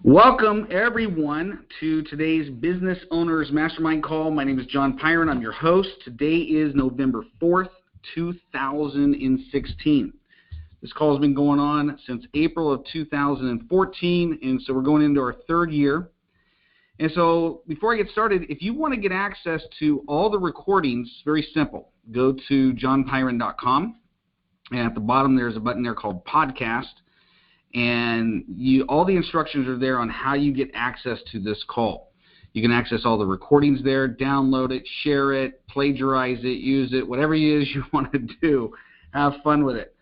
Welcome, everyone, to today's Business Owners Mastermind call. My name is John Pyron. I'm your host. Today is November 4th, 2016. This call has been going on since April of 2014, and so we're going into our third year. And so before I get started, if you want to get access to all the recordings, very simple. Go to johnpyron.com, and at the bottom there's a button there called Podcast. And all the instructions are there on how you get access to this call. You can access all the recordings there, download it, share it, plagiarize it, use it, whatever it is you want to do. Have fun with it.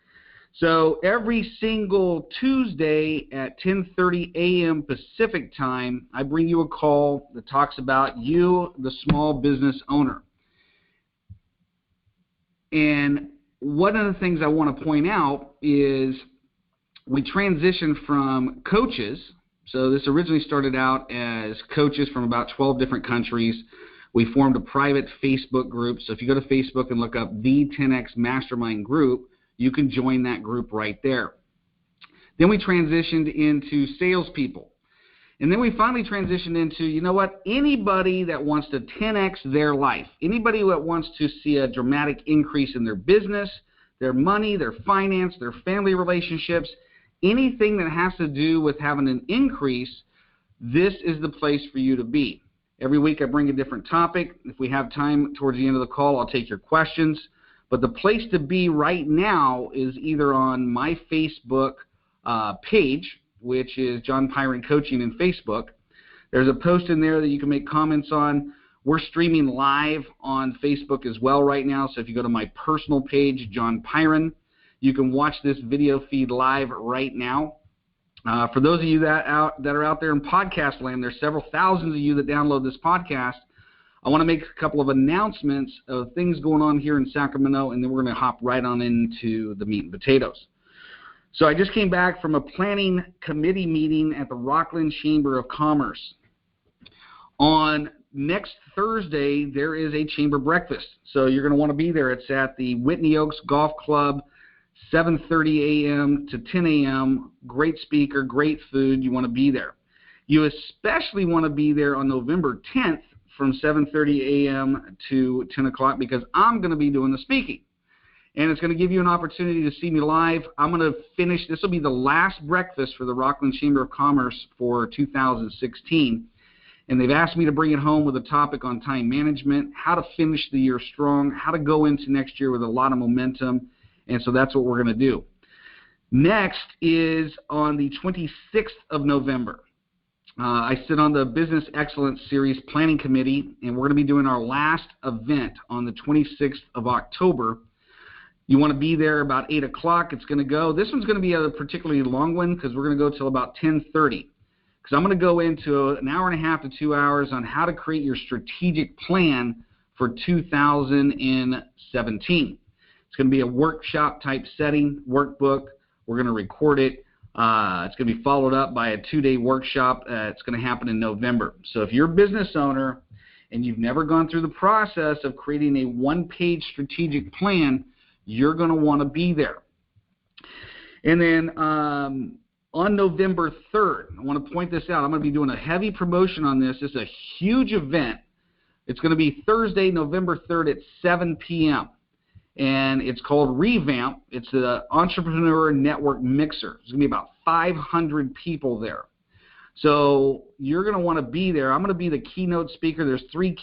So every single Tuesday at 10:30 a.m. Pacific time, I bring you a call that talks about you, the small business owner. And one of the things I want to point out is we transitioned from coaches. So this originally started out as coaches from about 12 different countries. We formed a private Facebook group. So if you go to Facebook and look up the 10X Mastermind Group, you can join that group right there. Then we transitioned into salespeople. And then we finally transitioned into, you know what, anybody that wants to 10X their life, anybody that wants to see a dramatic increase in their business, their money, their finance, their family relationships, anything that has to do with having an increase, this is the place for you to be. Every week I bring a different topic. If we have time towards the end of the call, I'll take your questions. But the place to be right now is either on my Facebook page, which is John Pyron Coaching in Facebook. There's a post in there that you can make comments on. We're streaming live on Facebook as well right now. So if you go to my personal page, John Pyron, you can watch this video feed live right now. For those of you that are out there in podcast land, there's several thousands of you that download this podcast. I want to make a couple of announcements of things going on here in Sacramento, and then we're going to hop right on into the meat and potatoes. So I just came back from a planning committee meeting at the Rockland Chamber of Commerce. On next Thursday, there is a chamber breakfast. So you're going to want to be there. It's at the Whitney Oaks Golf Club, 7:30 a.m. to 10 a.m., great speaker, great food. You want to be there. You especially want to be there on November 10th from 7:30 a.m. to 10 o'clock because I'm going to be doing the speaking. And it's going to give you an opportunity to see me live. I'm going to finish. This will be the last breakfast for the Rockland Chamber of Commerce for 2016. And they've asked me to bring it home with a topic on time management, how to finish the year strong, how to go into next year with a lot of momentum. And so that's what we're going to do. Next is on the 26th of November. I sit on the Business Excellence Series Planning Committee, and we're going to be doing our last event on the 26th of October. You want to be there about 8 o'clock. It's going to go. This one's going to be a particularly long one because we're going to go till about 10:30. Because I'm going to go into an hour and a half to 2 hours on how to create your strategic plan for 2017. It's going to be a workshop type setting, workbook. We're going to record it. It's going to be followed up by a 2-day workshop. It's going to happen in November. So if you're a business owner and you've never gone through the process of creating a one-page strategic plan, you're going to want to be there. And then on November 3rd, I want to point this out. I'm going to be doing a heavy promotion on this. It's a huge event. It's going to be Thursday, November 3rd at 7 p.m. And it's called Revamp. It's the Entrepreneur Network Mixer. There's going to be about 500 people there. So you're going to want to be there. I'm going to be the keynote speaker. There's three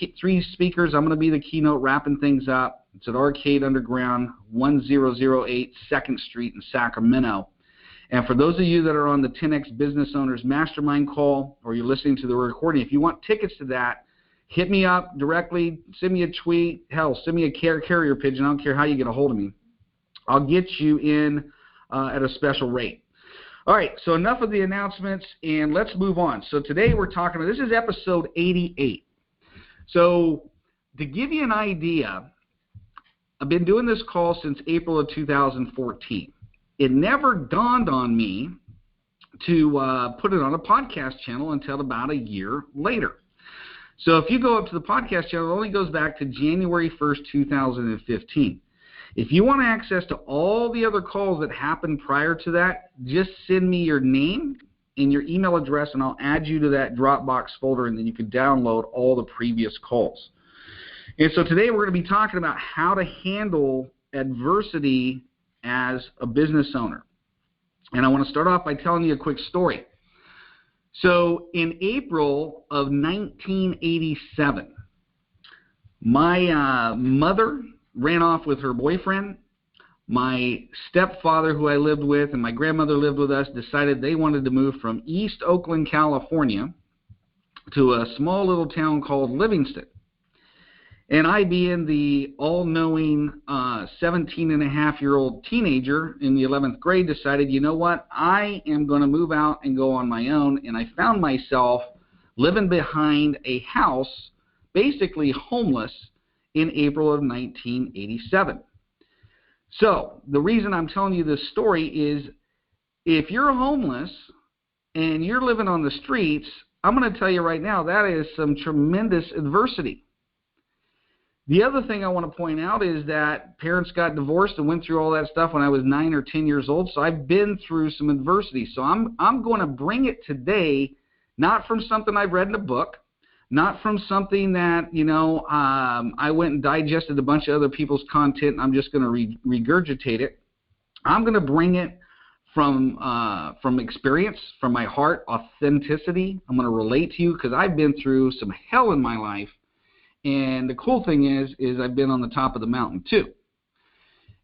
speakers. I'm going to be the keynote wrapping things up. It's at Arcade Underground, 1008 2nd Street in Sacramento. And for those of you that are on the 10X Business Owners Mastermind call or you're listening to the recording, if you want tickets to that, hit me up directly, send me a tweet, hell, send me a carrier pigeon. I don't care how you get a hold of me. I'll get you in at a special rate. All right, so enough of the announcements, and let's move on. So today we're talking about, this is episode 88. So to give you an idea, I've been doing this call since April of 2014. It never dawned on me to put it on a podcast channel until about a year later. So if you go up to the podcast channel, it only goes back to January 1st, 2015. If you want access to all the other calls that happened prior to that, just send me your name and your email address, and I'll add you to that Dropbox folder, and then you can download all the previous calls. And so today we're going to be talking about how to handle adversity as a business owner. And I want to start off by telling you a quick story. So in April of 1987, my mother ran off with her boyfriend. My stepfather, who I lived with, and my grandmother lived with us, decided they wanted to move from East Oakland, California, to a small little town called Livingston. And I, being the all-knowing 17-and-a-half-year-old teenager in the 11th grade, decided, you know what, I am going to move out and go on my own. And I found myself living behind a house, basically homeless, in April of 1987. So the reason I'm telling you this story is if you're homeless and you're living on the streets, I'm going to tell you right now that is some tremendous adversity. The other thing I want to point out is that parents got divorced and went through all that stuff when I was 9 or 10 years old, so I've been through some adversity. So I'm going to bring it today, not from something I've read in a book, not from something that, I went and digested a bunch of other people's content and I'm just going to regurgitate it. I'm going to bring it from experience, from my heart, authenticity. I'm going to relate to you because I've been through some hell in my life. And the cool thing is I've been on the top of the mountain too.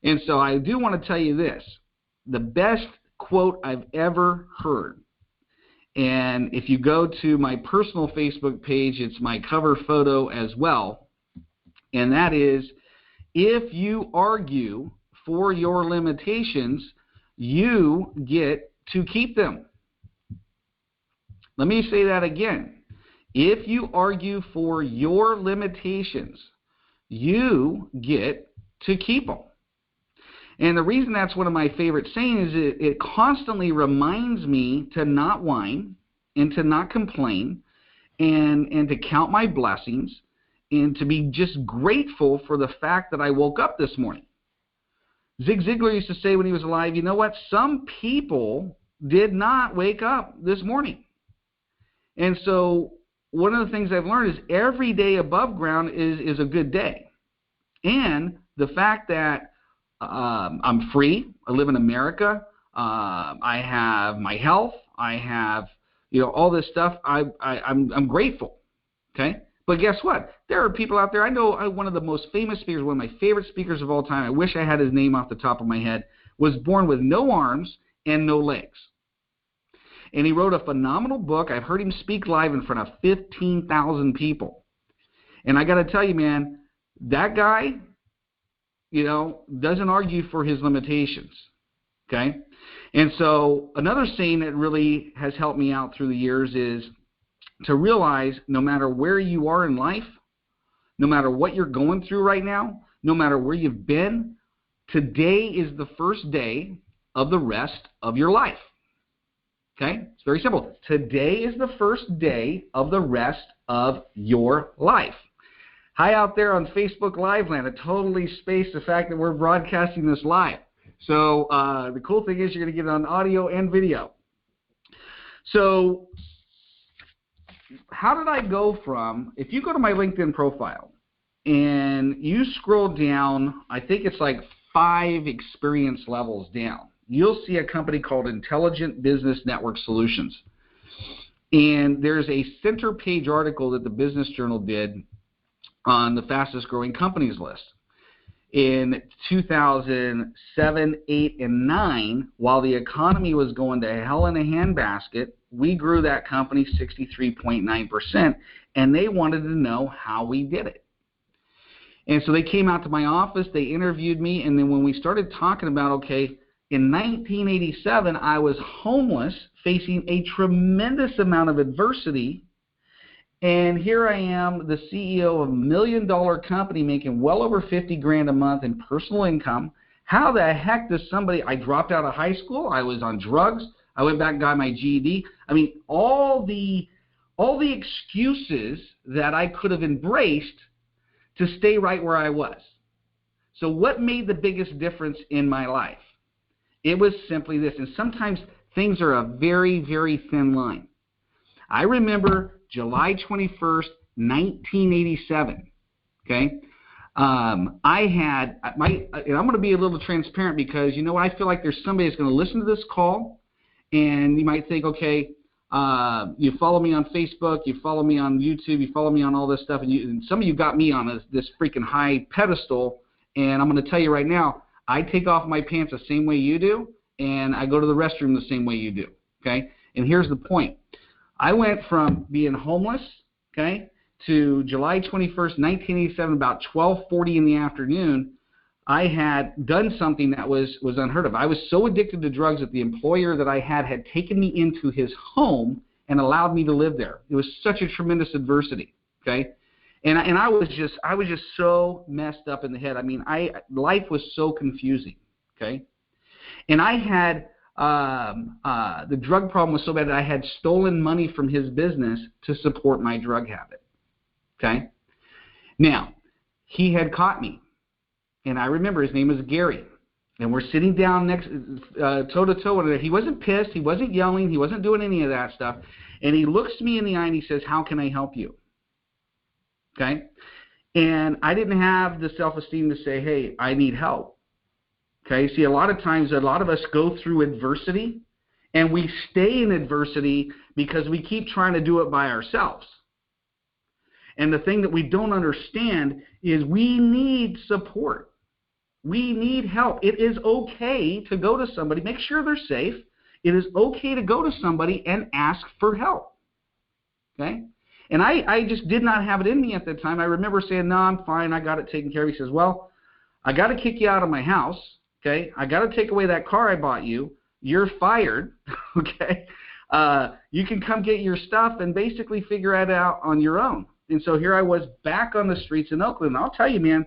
And so I do want to tell you this, the best quote I've ever heard. And if you go to my personal Facebook page, it's my cover photo as well. And that is, if you argue for your limitations, you get to keep them. Let me say that again. If you argue for your limitations, you get to keep them. And the reason that's one of my favorite sayings is it constantly reminds me to not whine and to not complain and to count my blessings and to be just grateful for the fact that I woke up this morning. Zig Ziglar used to say when he was alive, you know what? Some people did not wake up this morning. And so one of the things I've learned is every day above ground is a good day. And the fact that I'm free, I live in America, I have my health, I have all this stuff, I'm grateful. Okay? But guess what? There are people out there, I know one of the most famous speakers, one of my favorite speakers of all time, I wish I had his name off the top of my head, was born with no arms and no legs. And he wrote a phenomenal book. I've heard him speak live in front of 15,000 people. And I got to tell you, man, that guy, doesn't argue for his limitations. Okay? And so another saying that really has helped me out through the years is to realize no matter where you are in life, no matter what you're going through right now, no matter where you've been, today is the first day of the rest of your life. Okay? It's very simple. Today is the first day of the rest of your life. Hi out there on Facebook Live Land. I totally spaced the fact that we're broadcasting this live. So the cool thing is you're going to get it on audio and video. So how did I go from, if you go to my LinkedIn profile and you scroll down, I think it's like 5 experience levels down, you'll see a company called Intelligent Business Network Solutions. And there's a center page article that the Business Journal did on the fastest growing companies list. In 2007, 8, and 9, while the economy was going to hell in a handbasket, we grew that company 63.9%, and they wanted to know how we did it. And so they came out to my office, they interviewed me, and then when we started talking about, okay, in 1987, I was homeless, facing a tremendous amount of adversity, and here I am, the CEO of a $1 million company making well over $50,000 a month in personal income. How the heck does somebody, I dropped out of high school, I was on drugs, I went back and got my GED. I mean, all the excuses that I could have embraced to stay right where I was. So what made the biggest difference in my life? It was simply this, and sometimes things are a very, very thin line. I remember July 21st, 1987, okay? I had and I'm going to be a little transparent because, you know, I feel like there's somebody that's going to listen to this call, and you might think, okay, you follow me on Facebook, you follow me on YouTube, you follow me on all this stuff, and some of you got me on this freaking high pedestal, and I'm going to tell you right now, I take off my pants the same way you do, and I go to the restroom the same way you do, okay? And here's the point. I went from being homeless, okay, to July 21st, 1987, about 12:40 in the afternoon. I had done something that was unheard of. I was so addicted to drugs that the employer that I had taken me into his home and allowed me to live there. It was such a tremendous adversity, okay? And I was just so messed up in the head. I mean, life was so confusing, okay? And I had the drug problem was so bad that I had stolen money from his business to support my drug habit, okay? Now, he had caught me. And I remember his name was Gary. And we're sitting down next, toe-to-toe. And he wasn't pissed. He wasn't yelling. He wasn't doing any of that stuff. And he looks me in the eye and he says, "How can I help you?" Okay? And I didn't have the self-esteem to say, "Hey, I need help." Okay? See, a lot of times, a lot of us go through adversity. And we stay in adversity because we keep trying to do it by ourselves. And the thing that we don't understand is we need support. We need help. It is okay to go to somebody. Make sure they're safe. It is okay to go to somebody and ask for help. Okay? And I just did not have it in me at that time. I remember saying, "No, I'm fine. I got it taken care of." He says, "Well, I got to kick you out of my house. Okay? I got to take away that car I bought you. You're fired." Okay? You can come get your stuff and basically figure it out on your own. And so here I was back on the streets in Oakland. And I'll tell you, man,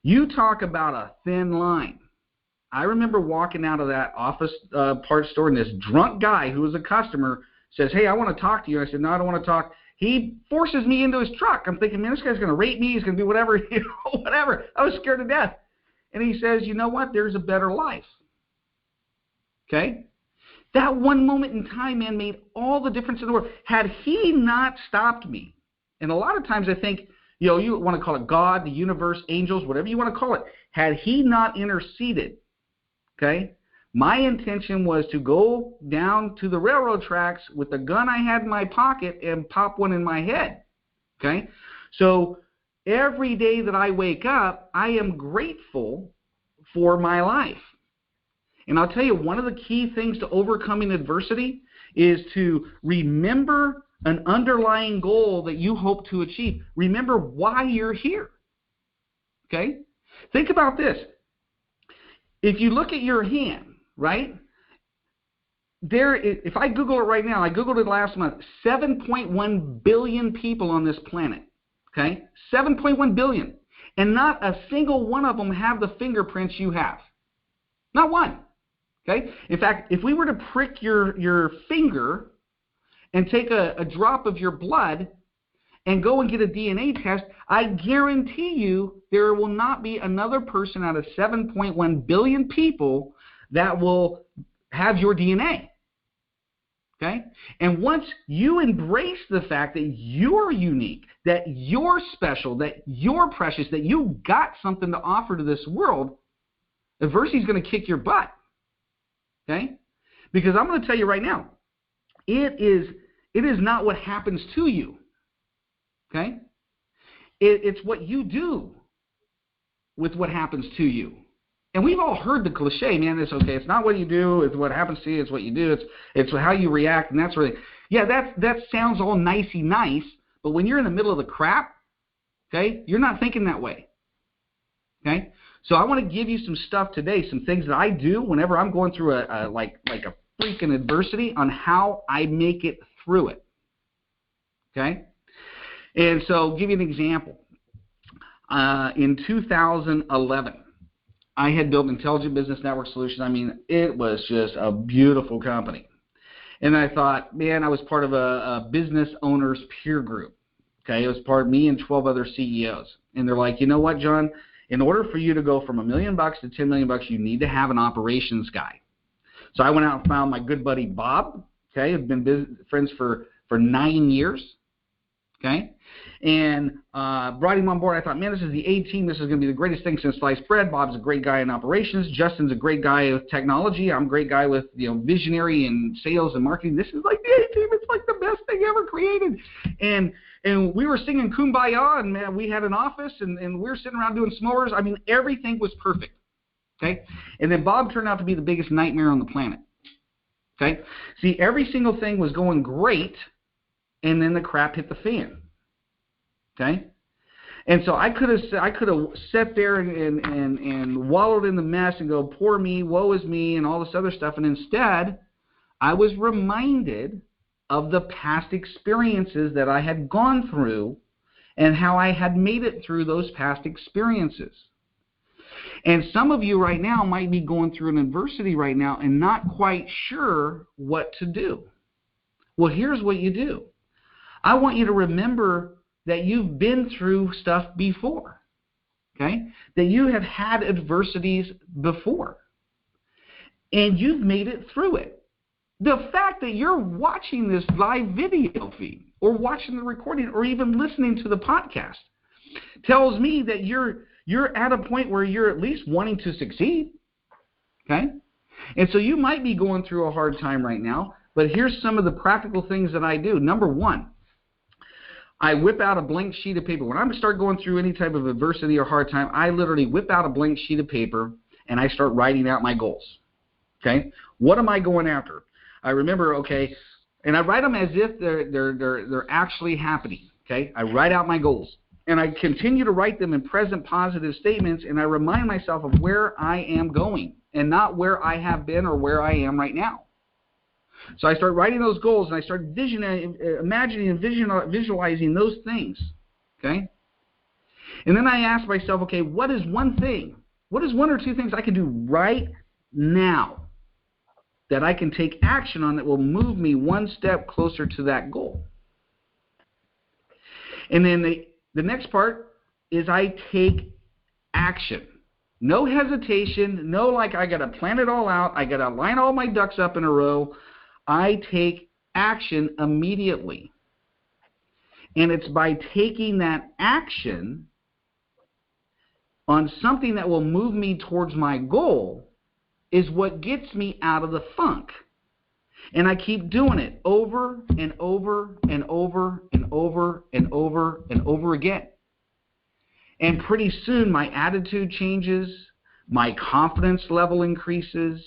you talk about a thin line. I remember walking out of that office parts store, and this drunk guy who was a customer says, "Hey, I want to talk to you." I said, "No, I don't want to talk." He forces me into his truck. I'm thinking, man, this guy's going to rape me. He's going to do whatever, whatever. I was scared to death. And he says, "You know what? There's a better life." Okay? That one moment in time, man, made all the difference in the world. Had he not stopped me, and a lot of times I think, you want to call it God, the universe, angels, whatever you want to call it. Had he not interceded, okay, my intention was to go down to the railroad tracks with the gun I had in my pocket and pop one in my head, okay? So every day that I wake up, I am grateful for my life. And I'll tell you, one of the key things to overcoming adversity is to remember an underlying goal that you hope to achieve. Remember why you're here. Okay? Think about this. If you look at your hand, right? If I Google it right now, I Googled it last month, 7.1 billion people on this planet. Okay? 7.1 billion. And not a single one of them have the fingerprints you have. Not one. Okay? In fact, if we were to prick your finger and take a drop of your blood and go and get a DNA test, I guarantee you there will not be another person out of 7.1 billion people that will have your DNA. Okay? And once you embrace the fact that you're unique, that you're special, that you're precious, that you got something to offer to this world, adversity is going to kick your butt. Okay? Because I'm going to tell you right now, it is not what happens to you. Okay? It's what you do with what happens to you. And we've all heard the cliche, man, it's okay. It's not what you do, it's what happens to you, it's what you do, it's how you react, and that's really, yeah, that sounds all nicey nice, but when you're in the middle of the crap, okay, you're not thinking that way. Okay? So I want to give you some stuff today, some things that I do whenever I'm going through a freaking adversity on how I make it through it. Okay? And so I'll give you an example. In 2011, I had built Intelligent Business Network Solutions. I mean, it was just a beautiful company. And I thought, man, I was part of a business owners peer group. Okay? It was part of me and 12 other CEOs. And they're like, you know what, John? In order for you to go from $1 million to $10 million, you need to have an operations guy. So I went out and found my good buddy Bob. Okay, I've been friends for 9 years. Okay, and brought him on board. I thought, man, this is the A team. This is going to be the greatest thing since sliced bread. Bob's a great guy in operations. Justin's a great guy with technology. I'm a great guy with visionary and sales and marketing. This is like the A team. It's like the best thing ever created. And we were singing Kumbaya, and man, we had an office, and we were sitting around doing s'mores. I mean, everything was perfect. Okay, and then Bob turned out to be the biggest nightmare on the planet. Okay, see, every single thing was going great. And then the crap hit the fan. Okay, and so I could have sat there and wallowed in the mess and go, poor me, woe is me, and all this other stuff. And instead, I was reminded of the past experiences that I had gone through and how I had made it through those past experiences. And some of you right now might be going through an adversity right now and not quite sure what to do. Well, here's what you do. I want you to remember that you've been through stuff before, okay? That you have had adversities before, and you've made it through it. The fact that you're watching this live video feed or watching the recording or even listening to the podcast tells me that you're at a point where you're at least wanting to succeed, okay? And so you might be going through a hard time right now, but here's some of the practical things that I do. Number one, I whip out a blank sheet of paper. When I start going through any type of adversity or hard time, I literally whip out a blank sheet of paper and I start writing out my goals. Okay? What am I going after? I remember, okay, and I write them as if they're actually happening. Okay? I write out my goals. And I continue to write them in present positive statements, and I remind myself of where I am going and not where I have been or where I am right now. So I start writing those goals, and I start imagining and visualizing those things, okay? And then I ask myself, okay, what is one thing? What is one or two things I can do right now that I can take action on that will move me one step closer to that goal? And then the next part is I take action. No hesitation, no like I got to plan it all out, I got to line all my ducks up in a row. I take action immediately. And it's by taking that action on something that will move me towards my goal is what gets me out of the funk. And I keep doing it over and over and over and over and over and over again. And pretty soon my attitude changes, my confidence level increases,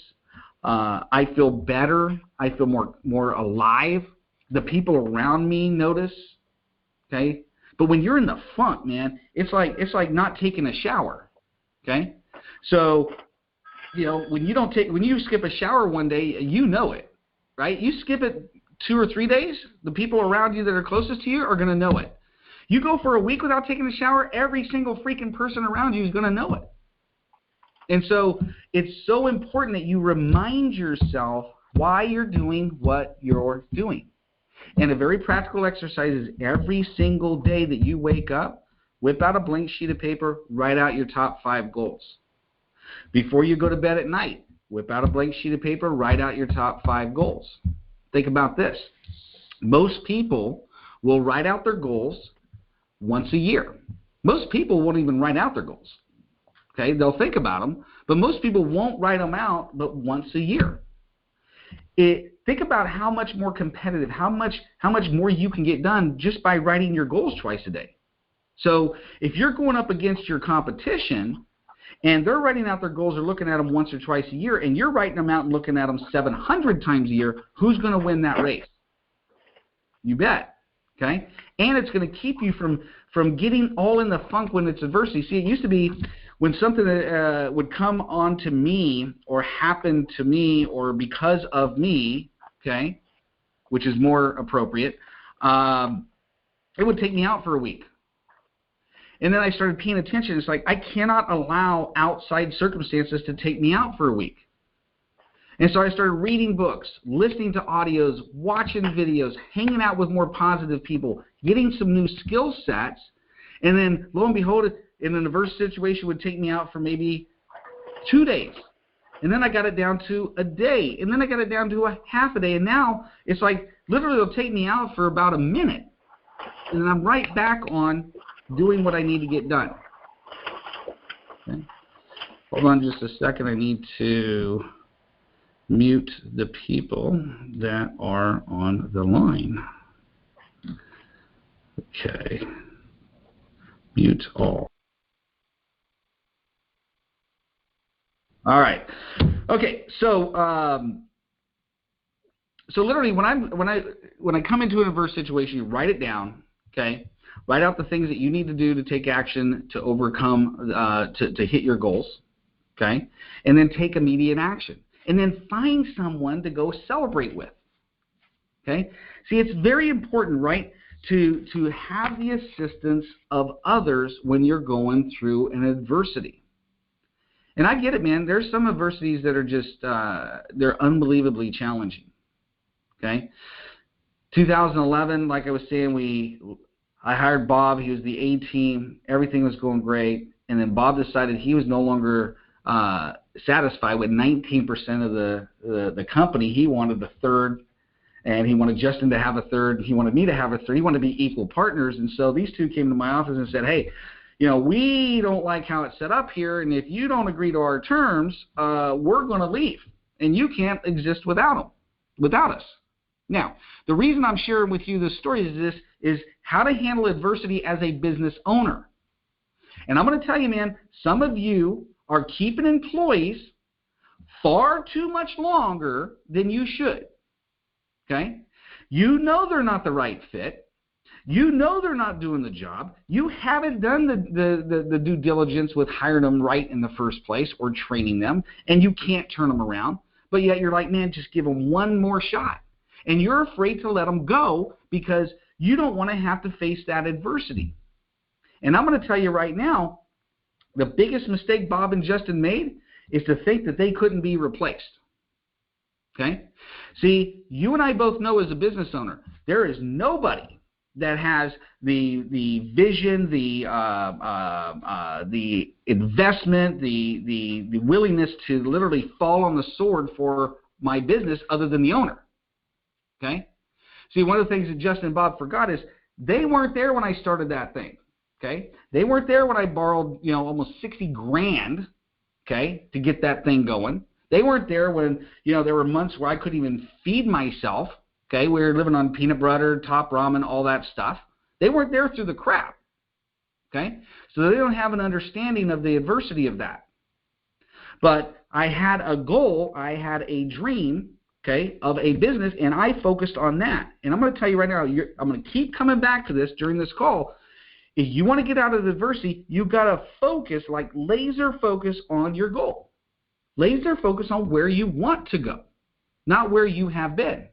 I feel better. I feel more alive. The people around me notice. Okay? But when you're in the funk, man, it's like not taking a shower. Okay? So, when you skip a shower one day, you know it. Right? You skip it 2 or 3 days, the people around you that are closest to you are going to know it. You go for a week without taking a shower, every single freaking person around you is going to know it. And so it's so important that you remind yourself why you're doing what you're doing. And a very practical exercise is every single day that you wake up, whip out a blank sheet of paper, write out your top 5 goals. Before you go to bed at night, whip out a blank sheet of paper, write out your top 5 goals. Think about this. Most people will write out their goals once a year. Most people won't even write out their goals. Okay, they'll think about them, but most people won't write them out but once a year. Think about how much more competitive, how much more you can get done just by writing your goals twice a day. So if you're going up against your competition and they're writing out their goals or looking at them once or twice a year and you're writing them out and looking at them 700 times a year, who's going to win that race? You bet. Okay? And it's going to keep you from getting all in the funk when it's adversity. See, it used to be when something would come onto me or happen to me or because of me, okay, which is more appropriate, it would take me out for a week. And then I started paying attention. It's like I cannot allow outside circumstances to take me out for a week. And so I started reading books, listening to audios, watching videos, hanging out with more positive people, getting some new skill sets, and then lo and behold, in an adverse situation would take me out for maybe 2 days. And then I got it down to a day. And then I got it down to a half a day. And now it's like literally it'll take me out for about a minute. And then I'm right back on doing what I need to get done. Okay. Hold on just a second. I need to mute the people that are on the line. Okay. Mute all. All right. Okay. So literally, when I come into an adverse situation, you write it down. Okay. Write out the things that you need to do to take action to overcome to hit your goals. Okay. And then take immediate action. And then find someone to go celebrate with. Okay. See, it's very important, right, to have the assistance of others when you're going through an adversity. And I get it, man. There's some adversities that are just, they're unbelievably challenging. Okay? 2011, like I was saying, I hired Bob. He was the A team. Everything was going great. And then Bob decided he was no longer satisfied with 19% of the company. He wanted a third, and he wanted Justin to have a third. He wanted me to have a third. He wanted to be equal partners. And so these two came to my office and said, hey, we don't like how it's set up here, and if you don't agree to our terms, we're going to leave, and you can't exist without us. Now, the reason I'm sharing with you this story is how to handle adversity as a business owner. And I'm going to tell you, man, some of you are keeping employees far too much longer than you should. Okay? You know they're not the right fit. You know they're not doing the job. You haven't done the due diligence with hiring them right in the first place or training them, and you can't turn them around. But yet you're like, man, just give them one more shot. And you're afraid to let them go because you don't want to have to face that adversity. And I'm going to tell you right now, the biggest mistake Bob and Justin made is to think that they couldn't be replaced. Okay? See, you and I both know as a business owner, there is nobody that has the vision, the investment, the willingness to literally fall on the sword for my business other than the owner. Okay? See, one of the things that Justin and Bob forgot is they weren't there when I started that thing. Okay? They weren't there when I borrowed, almost 60 grand, okay, to get that thing going. They weren't there when, there were months where I couldn't even feed myself. Okay, we were living on peanut butter, top ramen, all that stuff. They weren't there through the crap. Okay, so they don't have an understanding of the adversity of that. But I had a goal, I had a dream, okay, of a business, and I focused on that. And I'm going to tell you right now, I'm going to keep coming back to this during this call. If you want to get out of adversity, you've got to focus, like laser focus on your goal. Laser focus on where you want to go, not where you have been.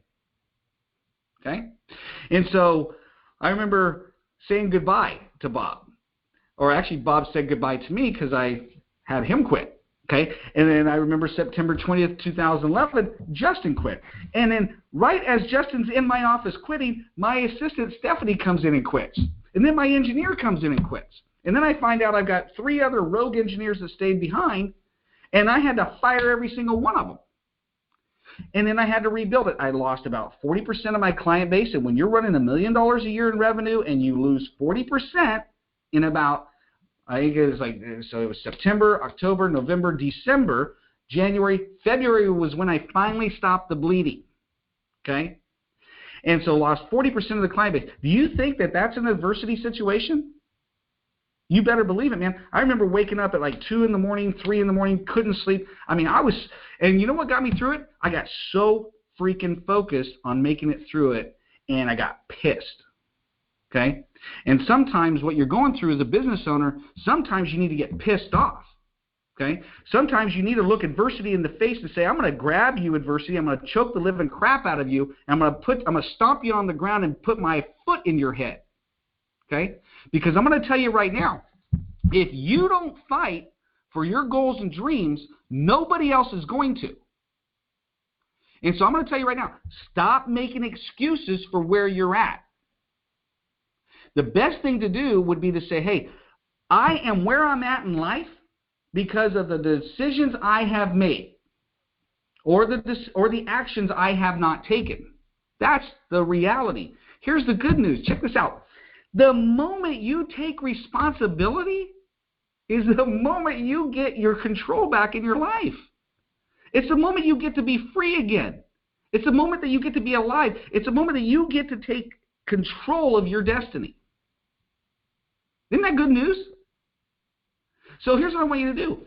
Okay? And so I remember saying goodbye to Bob. Or actually, Bob said goodbye to me because I had him quit. Okay? And then I remember September 20th, 2011, Justin quit. And then right as Justin's in my office quitting, my assistant Stephanie comes in and quits. And then my engineer comes in and quits. And then I find out I've got 3 other rogue engineers that stayed behind, and I had to fire every single one of them. And then I had to rebuild it. I lost about 40% of my client base. And when you're running $1 million a year in revenue and you lose 40% in about, I think it was so it was September, October, November, December, January, February was when I finally stopped the bleeding. Okay? And so lost 40% of the client base. Do you think that that's an adversity situation? You better believe it, man. I remember waking up at like 2 in the morning, 3 in the morning, couldn't sleep. I mean, and you know what got me through it? I got so freaking focused on making it through it, and I got pissed. Okay? And sometimes what you're going through as a business owner, sometimes you need to get pissed off. Okay? Sometimes you need to look adversity in the face and say, I'm going to grab you, adversity. I'm going to choke the living crap out of you. And I'm going to stomp you on the ground and put my foot in your head. Okay? Because I'm going to tell you right now, if you don't fight for your goals and dreams, nobody else is going to. And so I'm going to tell you right now, stop making excuses for where you're at. The best thing to do would be to say, hey, I am where I'm at in life because of the decisions I have made. or the actions I have not taken. That's the reality. Here's the good news. Check this out. The moment you take responsibility is the moment you get your control back in your life. It's the moment you get to be free again. It's the moment that you get to be alive. It's the moment that you get to take control of your destiny. Isn't that good news? So here's what I want you to do.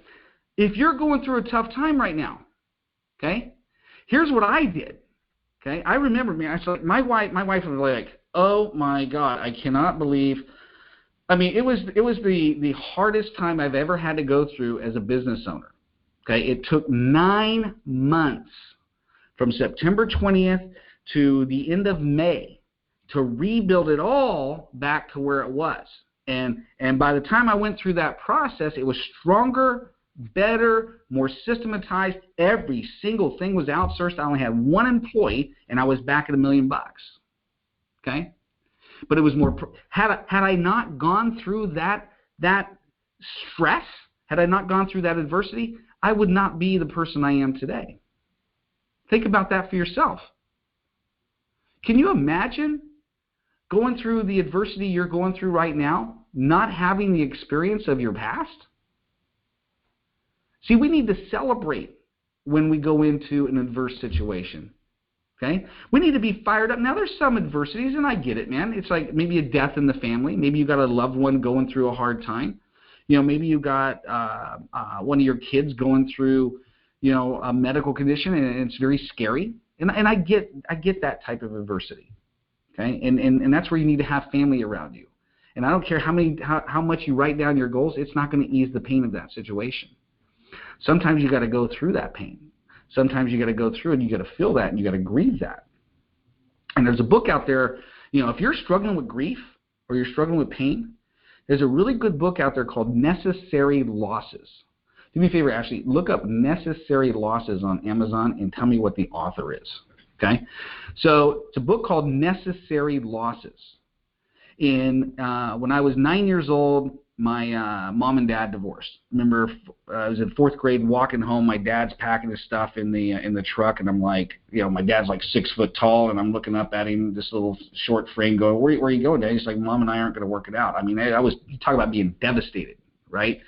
If you're going through a tough time right now, okay, here's what I did. Okay, I remember, man, my wife was like, oh my God, I cannot believe. I mean, it was the hardest time I've ever had to go through as a business owner. Okay, it took 9 months from September 20th to the end of May to rebuild it all back to where it was. And by the time I went through that process, it was stronger, better, more systematized. Every single thing was outsourced. I only had one employee, and I was back at $1 million. Okay, but it was more. Had I not gone through that stress, had I not gone through that adversity, I would not be the person I am today. Think about that for yourself. Can you imagine going through the adversity you're going through right now, not having the experience of your past? See, we need to celebrate when we go into an adverse situation. Okay? We need to be fired up. Now, there's some adversities, and I get it, man. It's like maybe a death in the family. Maybe you got a loved one going through a hard time. You know, maybe you got one of your kids going through, you know, a medical condition, and it's very scary. And I get that type of adversity. Okay? And that's where you need to have family around you. And I don't care how much you write down your goals, it's not going to ease the pain of that situation. Sometimes you got to go through that pain. Sometimes you got to go through it, and you got to feel that, and you got to grieve that. And there's a book out there, you know, if you're struggling with grief or you're struggling with pain, there's a really good book out there called Necessary Losses. Do me a favor, Ashley, look up Necessary Losses on Amazon and tell me what the author is. Okay? So it's a book called Necessary Losses. When I was 9 years old, my mom and dad divorced. Remember, I was in 4th grade walking home. My dad's packing his stuff in the truck, and I'm like, you know, my dad's like 6 foot tall, and I'm looking up at him, this little short frame, going, where are you going, Dad? He's like, Mom and I aren't going to work it out. I mean, you talk about being devastated, right?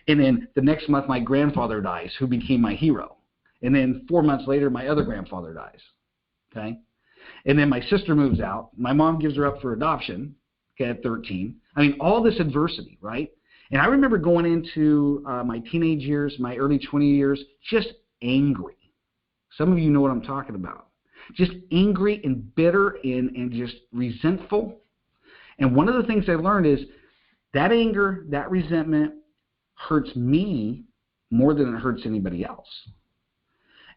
And then the next month, my grandfather dies, who became my hero. And then 4 months later, my other grandfather dies. Okay, and then my sister moves out. My mom gives her up for adoption. Okay, at 13. I mean, all this adversity, right? And I remember going into my teenage years, my early 20 years, just angry. Some of you know what I'm talking about. Just angry and bitter and just resentful. And one of the things I learned is that anger, that resentment hurts me more than it hurts anybody else.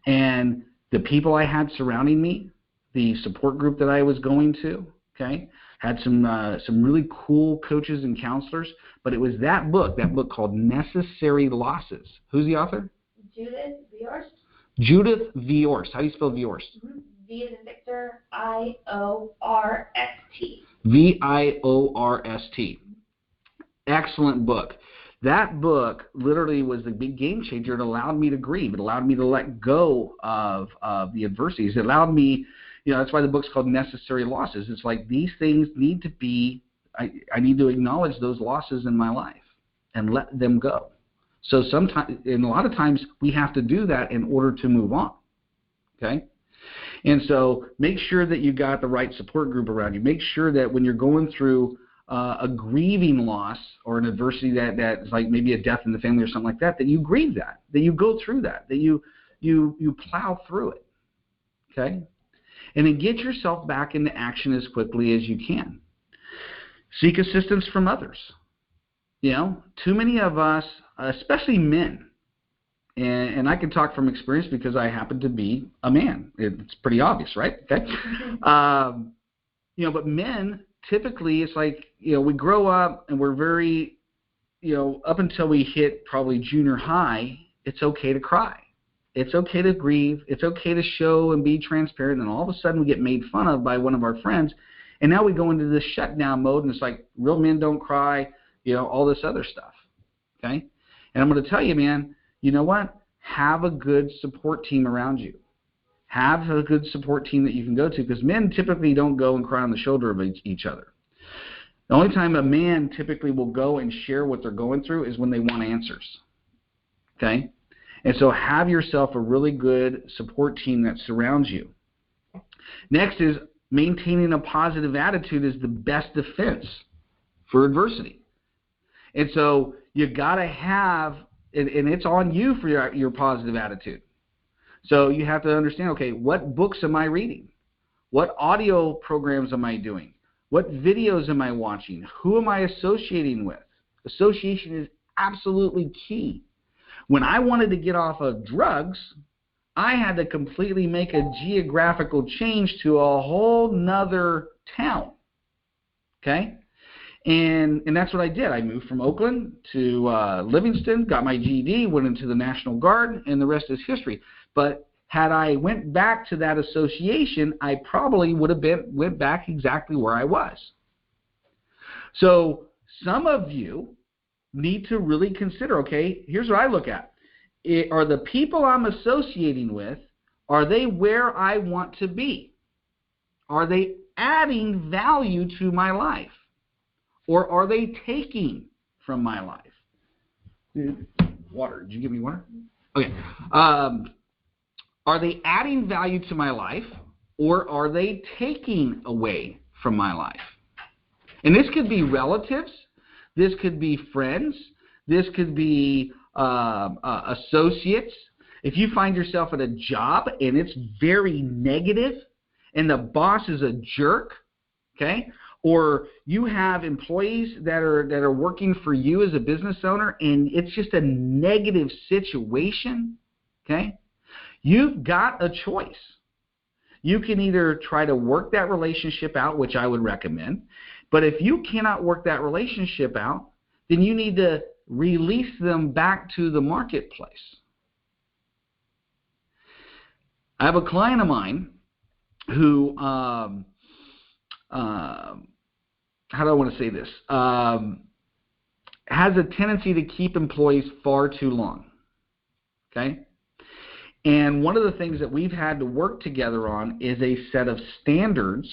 And the people I had surrounding me, the support group that I was going to, okay, had some really cool coaches and counselors, but it was that book called Necessary Losses. Who's the author? Judith Viorst. Judith Viorst. How do you spell Viorst? V as in Victor, I-O-R-S-T. Viorst. Excellent book. That book literally was the big game changer. It allowed me to grieve. It allowed me to let go of the adversities. It allowed me, you know, that's why the book's called Necessary Losses. It's like these things need to be, I need to acknowledge those losses in my life and let them go. So sometimes, and a lot of times, we have to do that in order to move on. Okay? And so make sure that you got the right support group around you. Make sure that when you're going through a grieving loss or an adversity that's like maybe a death in the family or something like that, that you grieve that you go through that you plow through it. Okay? And then get yourself back into action as quickly as you can. Seek assistance from others. You know, too many of us, especially men, and I can talk from experience because I happen to be a man. It's pretty obvious, right? Okay. You know, but men, typically, it's like, you know, we grow up and we're very, you know, up until we hit probably junior high, it's okay to cry. It's okay to grieve. It's okay to show and be transparent. And all of a sudden we get made fun of by one of our friends. And now we go into this shutdown mode, and it's like real men don't cry, you know, all this other stuff. Okay? And I'm going to tell you, man, you know what? have a good support team around you. Have a good support team that you can go to, because men typically don't go and cry on the shoulder of each other. The only time a man typically will go and share what they're going through is when they want answers. Okay? And so have yourself a really good support team that surrounds you. Next is maintaining a positive attitude is the best defense for adversity. And so you got to have, and it's on you for your positive attitude. So you have to understand, okay, what books am I reading? What audio programs am I doing? What videos am I watching? Who am I associating with? Association is absolutely key. When I wanted to get off of drugs, I had to completely make a geographical change to a whole nother town. Okay? And that's what I did. I moved from Oakland to Livingston, got my GED, went into the National Guard, and the rest is history. But had I went back to that association, I probably would have went back exactly where I was. So some of you need to really consider, okay, here's what I look at. Are the people I'm associating with, are they where I want to be? Are they adding value to my life? Or are they taking from my life? Water. Did you give me water? Okay. Are they adding value to my life, or are they taking away from my life? And this could be relatives. This could be friends. This could be associates. If you find yourself at a job and it's very negative and the boss is a jerk, okay, or you have employees that are working for you as a business owner and it's just a negative situation, okay, you've got a choice. You can either try to work that relationship out, which I would recommend, but if you cannot work that relationship out, then you need to release them back to the marketplace. I have a client of mine who, how do I want to say this, has a tendency to keep employees far too long, okay? And one of the things that we've had to work together on is a set of standards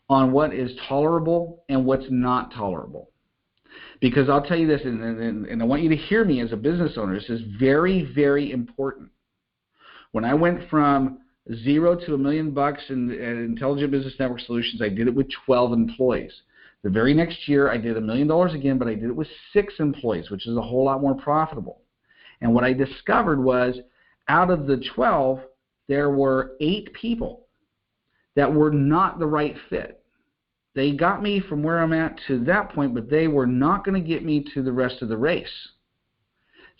on what is tolerable and what's not tolerable. Because I'll tell you this, and I want you to hear me as a business owner, this is very, very important. When I went from $0 to $1 million in Intelligent Business Network Solutions, I did it with 12 employees. The very next year, I did $1 million again, but I did it with 6 employees, which is a whole lot more profitable. And what I discovered was, out of the 12, there were 8 people that were not the right fit. They got me from where I'm at to that point, but they were not going to get me to the rest of the race.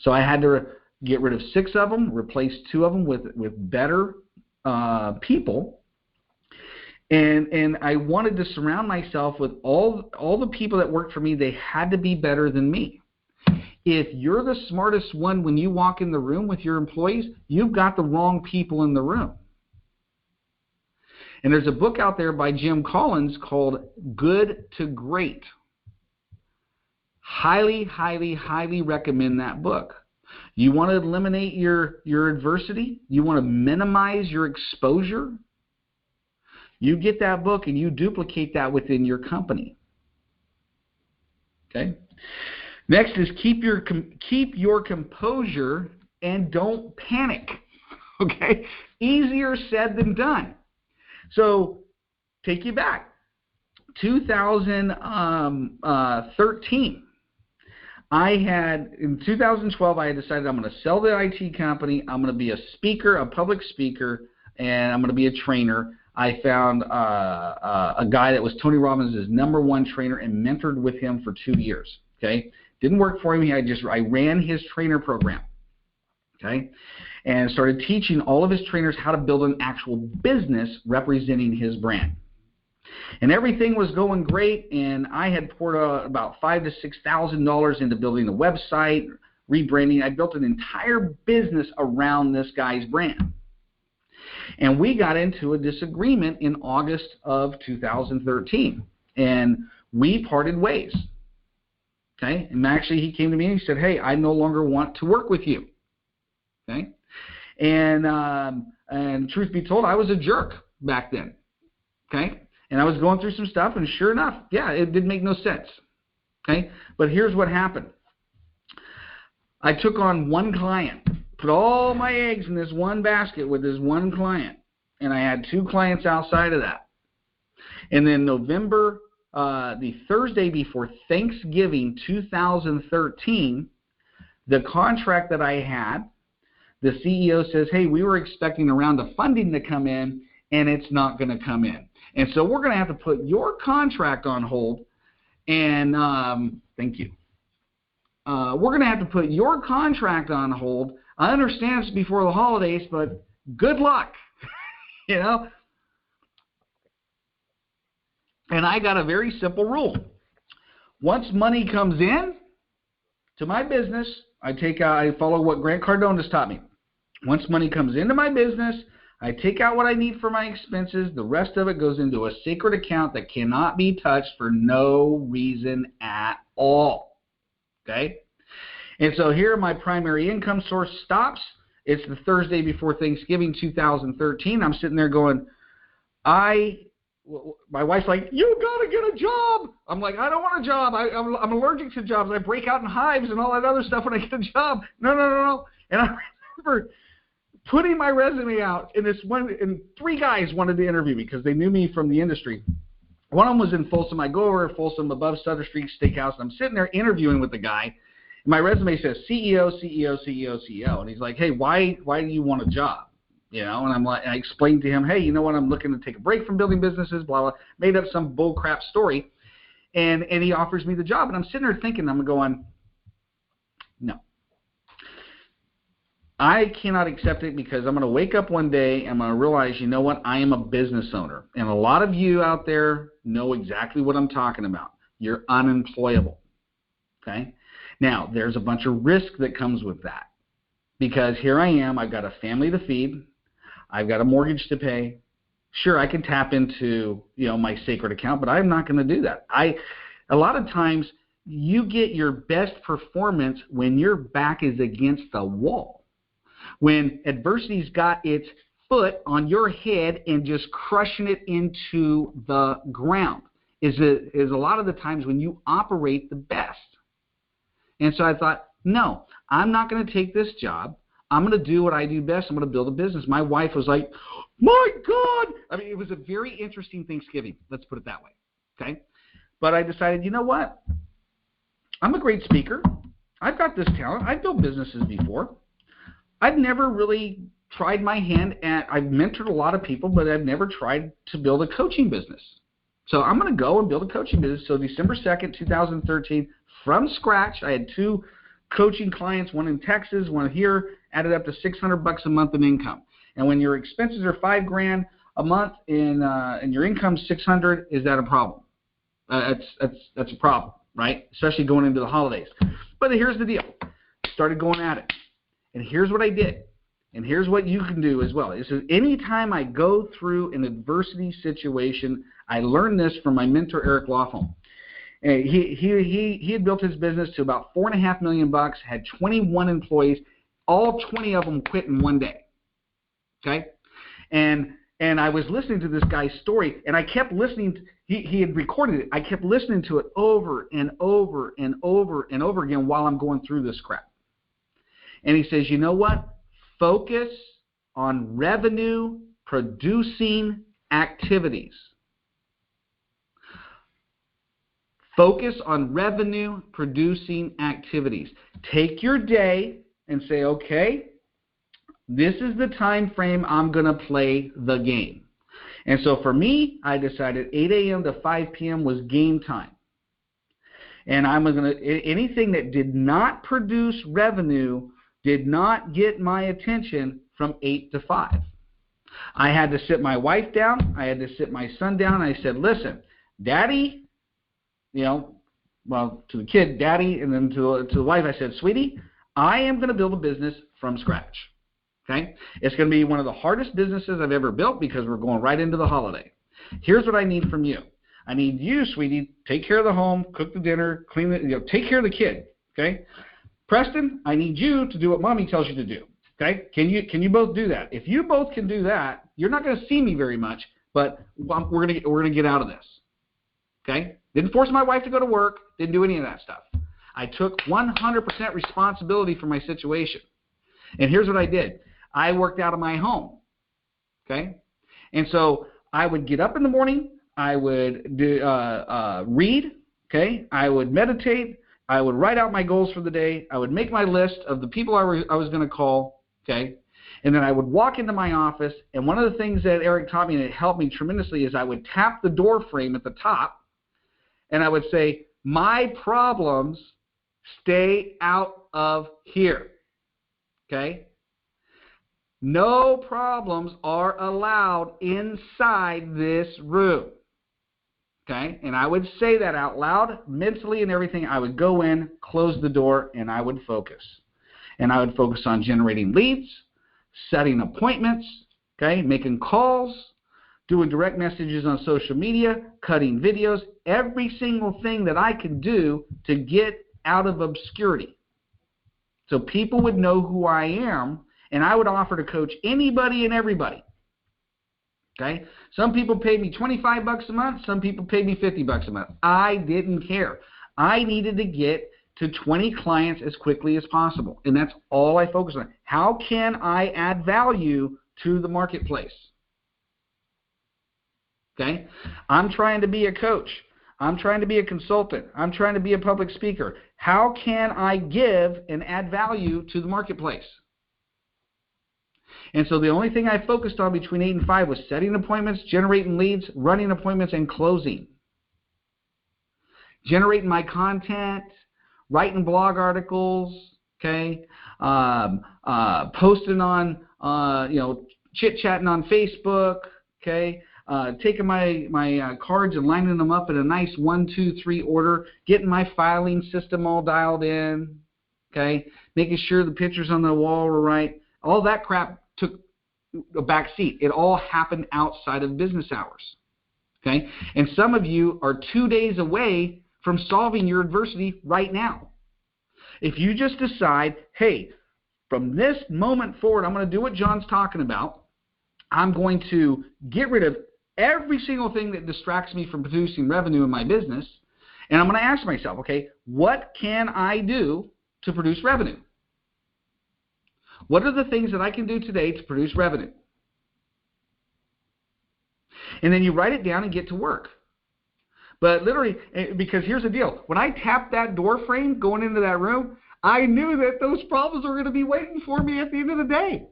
So I had to get rid of 6 of them, replace 2 of them with better people. And I wanted to surround myself with all the people that worked for me. They had to be better than me. If you're the smartest one when you walk in the room with your employees, you've got the wrong people in the room. And there's a book out there by Jim Collins called Good to Great. Highly, highly, highly recommend that book. You want to eliminate your adversity? You want to minimize your exposure? You get that book and you duplicate that within your company. Okay? Next is keep your composure and don't panic. Okay? Easier said than done. So, take you back. 2013. In 2012, I had decided I'm going to sell the IT company. I'm going to be a speaker, a public speaker, and I'm going to be a trainer. I found a guy that was Tony Robbins' #1 trainer and mentored with him for 2 years. Okay, didn't work for him. I ran his trainer program. Okay, and started teaching all of his trainers how to build an actual business representing his brand. And everything was going great, and I had poured about $5,000 to $6,000 into building a website, rebranding. I built an entire business around this guy's brand. And we got into a disagreement in August of 2013, and we parted ways. Okay, and actually he came to me and he said, "Hey, I no longer want to work with you." Okay, and truth be told, I was a jerk back then. Okay, and I was going through some stuff, and sure enough, yeah, it did make no sense. Okay, but here's what happened. I took on one client, put all my eggs in this one basket with this one client, and I had 2 clients outside of that. And then November, the Thursday before Thanksgiving 2013, the contract that I had, the CEO says, hey, we were expecting a round of funding to come in, and it's not going to come in. And so we're going to have to put your contract on hold, and thank you. We're going to have to put your contract on hold. I understand it's before the holidays, but good luck, you know. And I got a very simple rule. Once money comes in to my business, I follow what Grant Cardone has taught me. Once money comes into my business, I take out what I need for my expenses. The rest of it goes into a sacred account that cannot be touched for no reason at all. Okay? And so here my primary income source stops. It's the Thursday before Thanksgiving 2013. I'm sitting there going, my wife's like, you got to get a job. I'm like, I don't want a job. I'm allergic to jobs. I break out in hives and all that other stuff when I get a job. No. And I remember putting my resume out, and 3 guys wanted to interview me because they knew me from the industry. One of them was in Folsom. I go over to Folsom above Sutter Street Steakhouse, and I'm sitting there interviewing with the guy. And my resume says CEO. And he's like, hey, why do you want a job? You know, and I'm like, I explained to him, hey, you know what? I'm looking to take a break from building businesses, blah, blah. Made up some bull crap story. And he offers me the job. And I'm sitting there thinking, I'm going, no. I cannot accept it because I'm going to wake up one day and I'm going to realize, you know what? I am a business owner. And a lot of you out there know exactly what I'm talking about. You're unemployable. Okay? Now, there's a bunch of risk that comes with that. Because here I am, I've got a family to feed. I've got a mortgage to pay. Sure, I can tap into, my sacred account, but I'm not going to do that. A lot of times you get your best performance when your back is against the wall. When adversity's got its foot on your head and just crushing it into the ground is a lot of the times when you operate the best. And so I thought, no, I'm not going to take this job. I'm going to do what I do best. I'm going to build a business. My wife was like, my God. I mean, it was a very interesting Thanksgiving. Let's put it that way. Okay. But I decided, you know what? I'm a great speaker. I've got this talent. I've built businesses before. I've never really tried my hand I've mentored a lot of people, but I've never tried to build a coaching business. So I'm going to go and build a coaching business. So December 2nd, 2013, from scratch, I had 2 coaching clients, one in Texas, one here, added up to $600 a month in income. And when your expenses are $5,000 a month and your income's $600, is that a problem? That's a problem, right? Especially going into the holidays. But here's the deal. Started going at it. And here's what I did. And here's what you can do as well. Is anytime I go through an adversity situation, I learned this from my mentor, Eric Lofholm. He had built his business to about $4.5 million, had 21 employees, all 20 of them quit in one day. Okay? And I was listening to this guy's story, and I kept listening. He had recorded it. I kept listening to it over and over and over and over again while I'm going through this crap. And he says, you know what? Focus on revenue-producing activities. Focus on revenue-producing activities. Take your day and say, okay, this is the time frame I'm going to play the game. And so for me, I decided 8 a.m. to 5 p.m. was game time. And I'm going to anything that did not produce revenue did not get my attention from 8 to 5. I had to sit my wife down. I had to sit my son down. I said, listen, Daddy, to the kid, Daddy, and then to the wife, I said, sweetie, I am going to build a business from scratch. Okay? It's going to be one of the hardest businesses I've ever built because we're going right into the holiday. Here's what I need from you. I need you, sweetie, take care of the home, cook the dinner, clean it, take care of the kid. Okay? Preston, I need you to do what Mommy tells you to do. Okay? Can you both do that? If you both can do that, you're not going to see me very much, but we're gonna get out of this. Okay? Didn't force my wife to go to work. Didn't do any of that stuff. I took 100% responsibility for my situation. And here's what I did. I worked out of my home. Okay? And so I would get up in the morning. I would read. Okay? I would meditate. I would write out my goals for the day. I would make my list of the people I was going to call. Okay? And then I would walk into my office. And one of the things that Eric taught me, and it helped me tremendously, is I would tap the door frame at the top. And I would say, my problems stay out of here. Okay? No problems are allowed inside this room. Okay? And I would say that out loud, mentally and everything. I would go in, close the door, and I would focus. And I would focus on generating leads, setting appointments, okay, making calls, doing direct messages on social media, cutting videos, every single thing that I could do to get out of obscurity. So people would know who I am, and I would offer to coach anybody and everybody. Okay? Some people paid me $25 a month. Some people paid me $50 a month. I didn't care. I needed to get to 20 clients as quickly as possible, and that's all I focused on. How can I add value to the marketplace? Okay? I'm trying to be a coach. I'm trying to be a consultant. I'm trying to be a public speaker. How can I give and add value to the marketplace? And so the only thing I focused on between 8 and 5 was setting appointments, generating leads, running appointments, and closing. Generating my content, writing blog articles, okay, posting on, chit-chatting on Facebook, okay, taking my cards and lining them up in a nice 1, 2, 3 order, getting my filing system all dialed in, okay, making sure the pictures on the wall were right. All that crap took a back seat. It all happened outside of business hours, okay? And some of you are 2 days away from solving your adversity right now. If you just decide, hey, from this moment forward, I'm going to do what John's talking about. I'm going to get rid of every single thing that distracts me from producing revenue in my business, and I'm going to ask myself, okay, what can I do to produce revenue? What are the things that I can do today to produce revenue? And then you write it down and get to work. But literally, because here's the deal. When I tapped that door frame going into that room, I knew that those problems were going to be waiting for me at the end of the day.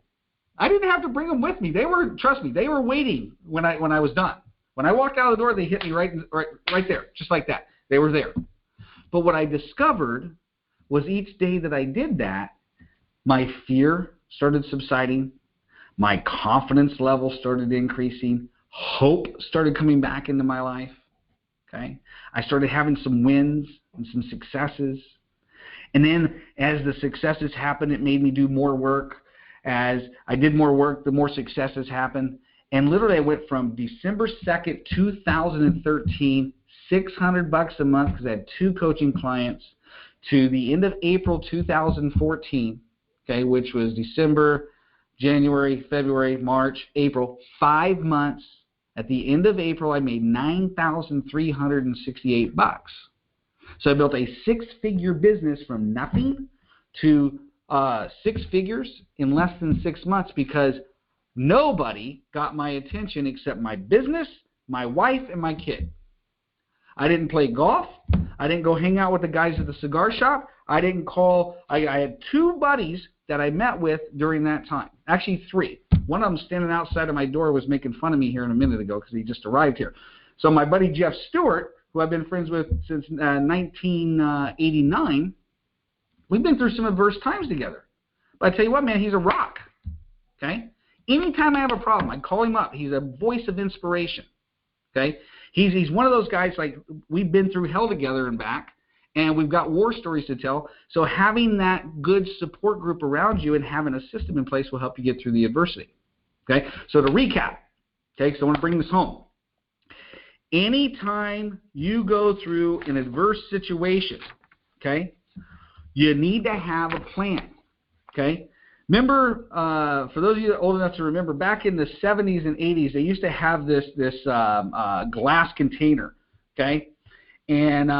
I didn't have to bring them with me. They were, trust me, they were waiting when I was done. When I walked out of the door, they hit me right there, just like that. They were there. But what I discovered was each day that I did that, my fear started subsiding, my confidence level started increasing, hope started coming back into my life. Okay, I started having some wins and some successes. And then as the successes happened, it made me do more work. As I did more work, the more successes happened. And literally I went from December 2nd, 2013, $600 a month because I had 2 coaching clients, to the end of April 2014, okay, which was December, January, February, March, April, 5 months. At the end of April, I made $9,368. So I built a 6-figure business from nothing to 6 figures in less than 6 months because nobody got my attention except my business, my wife, and my kid. I didn't play golf. I didn't go hang out with the guys at the cigar shop. I didn't call. I had 2 buddies that I met with during that time. Actually, 3. One of them standing outside of my door was making fun of me here in a minute ago because he just arrived here. So my buddy Jeff Stewart, who I've been friends with since 1989, we've been through some adverse times together. But I tell you what, man, he's a rock. Okay? Anytime I have a problem, I call him up. He's a voice of inspiration. Okay? He's one of those guys, like, we've been through hell together and back, and we've got war stories to tell. So having that good support group around you and having a system in place will help you get through the adversity. Okay? So to recap, okay, because I want to bring this home. Anytime you go through an adverse situation, okay, you need to have a plan. Okay? Remember, for those of you that are old enough to remember, back in the 70s and 80s, they used to have this glass container, okay? And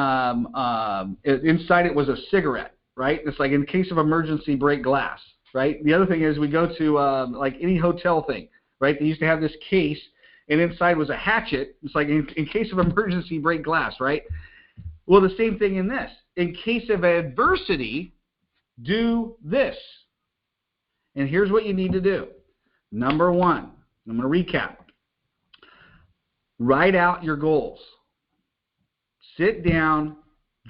inside it was a cigarette, right? It's like in case of emergency, break glass, right? The other thing is we go to like any hotel thing, right? They used to have this case, and inside was a hatchet. It's like in case of emergency, break glass, right? Well, the same thing in this. In case of adversity, do this. And here's what you need to do. Number one, I'm going to recap. Write out your goals. Sit down,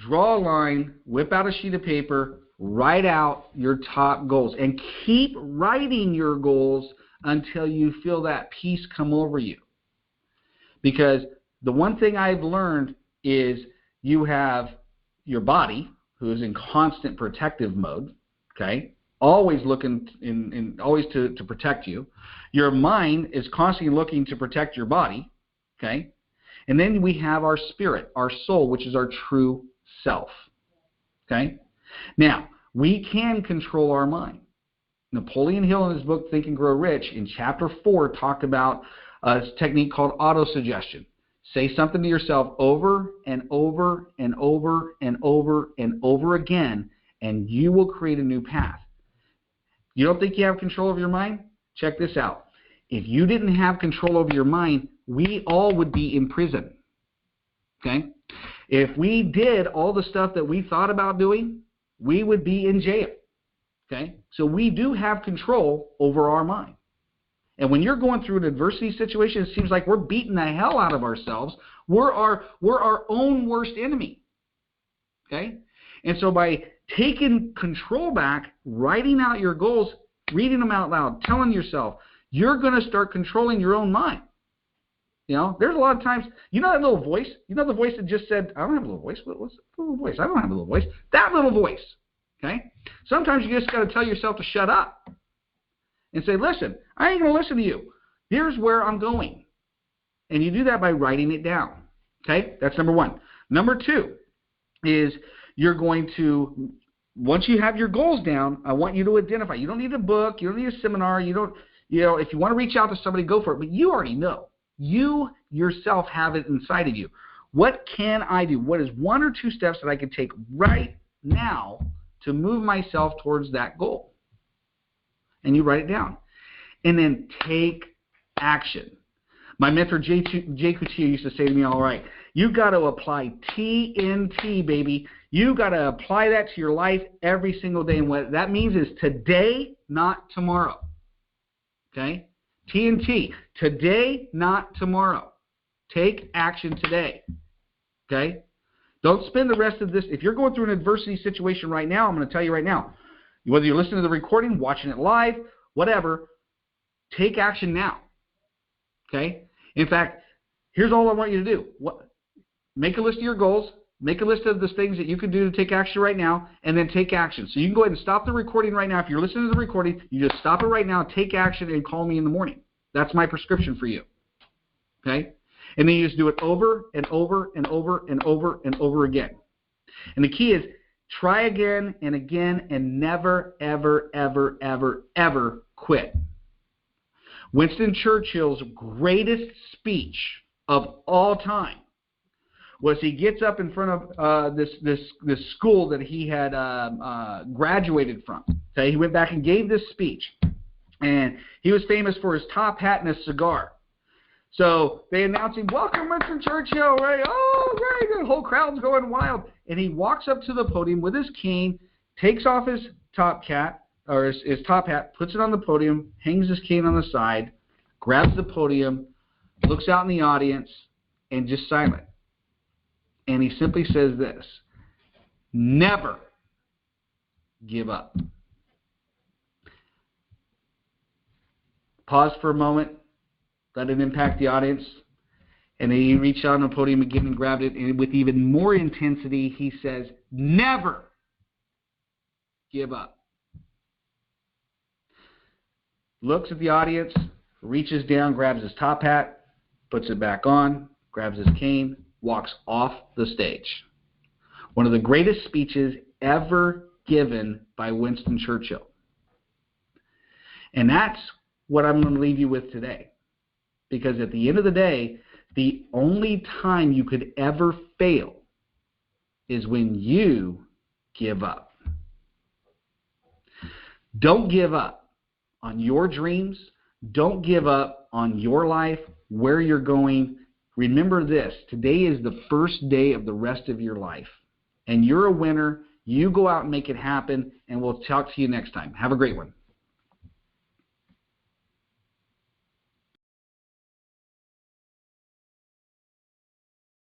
draw a line, whip out a sheet of paper, write out your top goals, and keep writing your goals until you feel that peace come over you. Because the one thing I've learned is you have your body, who is in constant protective mode, okay? Always looking always to protect you. Your mind is constantly looking to protect your body, okay? And then we have our spirit, our soul, which is our true self, okay? Now, we can control our mind. Napoleon Hill in his book Think and Grow Rich in chapter 4 talked about a technique called autosuggestion. Say something to yourself over and over and over and over and over again, and you will create a new path. You don't think you have control of your mind? Check this out. If you didn't have control over your mind, we all would be in prison. Okay? If we did all the stuff that we thought about doing, we would be in jail. Okay? So we do have control over our mind. And when you're going through an adversity situation, it seems like we're beating the hell out of ourselves. We're our own worst enemy. Okay? And so by taking control back, writing out your goals, reading them out loud, telling yourself, you're going to start controlling your own mind. You know, there's a lot of times, you know that little voice? You know the voice that just said, I don't have a little voice. What's the little voice? I don't have a little voice. That little voice. Okay? Sometimes you just got to tell yourself to shut up and say, listen, I ain't going to listen to you. Here's where I'm going. And you do that by writing it down. Okay? That's number one. Number two is you're going to, once you have your goals down, I want you to identify. You don't need a book. You don't need a seminar. You don't, if you want to reach out to somebody, go for it. But you already know. You yourself have it inside of you. What can I do? What is one or two steps that I can take right now to move myself towards that goal? And you write it down. And then take action. My mentor, Jay Couture, used to say to me, all right, you got to apply TNT, baby. You got to apply that to your life every single day. And what that means is today, not tomorrow. Okay? TNT, today, not tomorrow. Take action today. Okay? Don't spend the rest of this. If you're going through an adversity situation right now, I'm going to tell you right now, whether you're listening to the recording, watching it live, whatever, take action now. Okay? In fact, here's all I want you to do. Make a list of your goals. Make a list of the things that you can do to take action right now, and then take action. So you can go ahead and stop the recording right now. If you're listening to the recording, you just stop it right now, take action, and call me in the morning. That's my prescription for you. Okay? And then you just do it over and over and over and over and over again. And the key is try again and again and never, ever, ever, ever, ever quit. Winston Churchill's greatest speech of all time was he gets up in front of this school that he had graduated from. Okay? He went back and gave this speech. And he was famous for his top hat and his cigar. So they announced him, welcome Winston Churchill, right? Oh, great, the whole crowd's going wild. And he walks up to the podium with his cane, takes off his top hat, or his top hat, puts it on the podium, hangs his cane on the side, grabs the podium, looks out in the audience, and just silent. And he simply says this, never give up. Pause for a moment, let it impact the audience, and then he reached out on the podium again and grabbed it, and with even more intensity, he says, never give up. Looks at the audience, reaches down, grabs his top hat, puts it back on, grabs his cane, walks off the stage. One of the greatest speeches ever given by Winston Churchill. And that's what I'm going to leave you with today. Because at the end of the day, the only time you could ever fail is when you give up. Don't give up on your dreams. Don't give up on your life, where you're going. Remember this, today is the first day of the rest of your life. And you're a winner. You go out and make it happen, and we'll talk to you next time. Have a great one.